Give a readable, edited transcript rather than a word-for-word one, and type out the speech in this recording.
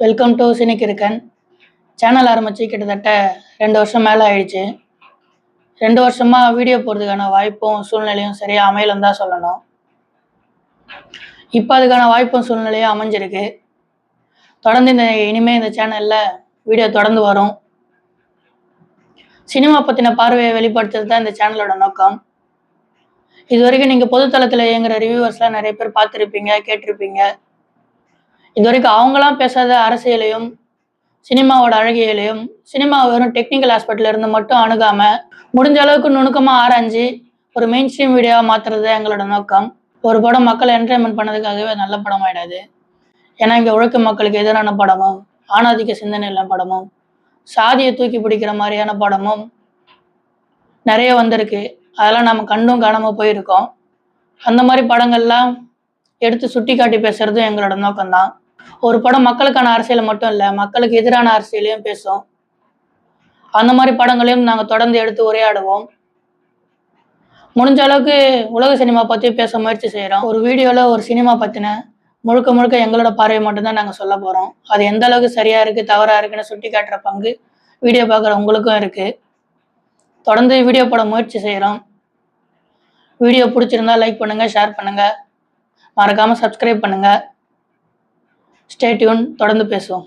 Welcome to சினிக்கிருக்கன். Channel ஆரம்பித்து கிட்டத்தட்ட 2 வருஷம் மேலே ஆயிடுச்சு. 2 வருஷமாக வீடியோ போடுறதுக்கான வாய்ப்பும் சூழ்நிலையும் சரியாக அமையலன்னு தான் சொல்லணும். இப்போ அதுக்கான வாய்ப்பும் சூழ்நிலையும் அமைஞ்சிருக்கு. தொடர்ந்து இனிமேல் இந்த சேனலில் வீடியோ தொடர்ந்து வரும். சினிமா பற்றின பார்வையை வெளிப்படுத்துறது தான் இந்த சேனலோட நோக்கம். இது வரைக்கும் நீங்கள் பொதுத்தளத்தில் இயங்குகிற ரிவ்யூவர்ஸ்லாம் நிறைய பேர் பார்த்துருப்பீங்க, கேட்டிருப்பீங்க. இது வரைக்கும் அவங்களாம் பேசாத அரசியலையும் சினிமாவோட அழகியலையும் சினிமா வெறும் டெக்னிக்கல் ஆஸ்பெக்ட்ல இருந்து மட்டும் அணுகாமல் முடிஞ்ச அளவுக்கு நுணுக்கமாக ஆராய்ஞ்சு ஒரு மெயின் ஸ்ட்ரீம் வீடியோவாக மாற்றுறது எங்களோட நோக்கம். ஒரு படம் மக்களை என்டர்டைன்மெண்ட் பண்ணதுக்காகவே நல்ல படம் ஆகிடாது. ஏன்னா இங்கே உழைக்கும் மக்களுக்கு எதிரான படமும் ஆணாதிக்க சிந்தனையில படமும் சாதியை தூக்கி பிடிக்கிற மாதிரியான படமும் நிறைய வந்திருக்கு. அதெல்லாம் நம்ம கண்டும் காணாமல் போயிருக்கோம். அந்த மாதிரி படங்கள்லாம் எடுத்து சுட்டி காட்டி பேசுறதும் எங்களோட நோக்கம்தான். ஒரு படம் மக்களுக்கான அரசியலை மட்டும் இல்லை, மக்களுக்கு எதிரான அரசியலையும் பேசும். அந்த மாதிரி படங்களையும் நாங்கள் தொடர்ந்து எடுத்து உரையாடுவோம். முடிஞ்ச அளவுக்கு உலக சினிமா பற்றி பேச முயற்சி செய்கிறோம். ஒரு வீடியோவில் ஒரு சினிமா பற்றின முழுக்க எங்களோட பார்வை மட்டும்தான் நாங்கள் சொல்ல போகிறோம். அது எந்த அளவுக்கு சரியாக இருக்குது தவறாக இருக்குன்னு சுட்டி காட்டுற பங்கு வீடியோ பார்க்குற உங்களுக்கும் இருக்குது. தொடர்ந்து வீடியோ போட முயற்சி செய்கிறோம். வீடியோ பிடிச்சிருந்தா லைக் பண்ணுங்கள், ஷேர் பண்ணுங்கள், மறக்காமல் சப்ஸ்கிரைப் பண்ணுங்கள். ஸ்டே டியூன், தொடர்ந்து பேசுவோம்.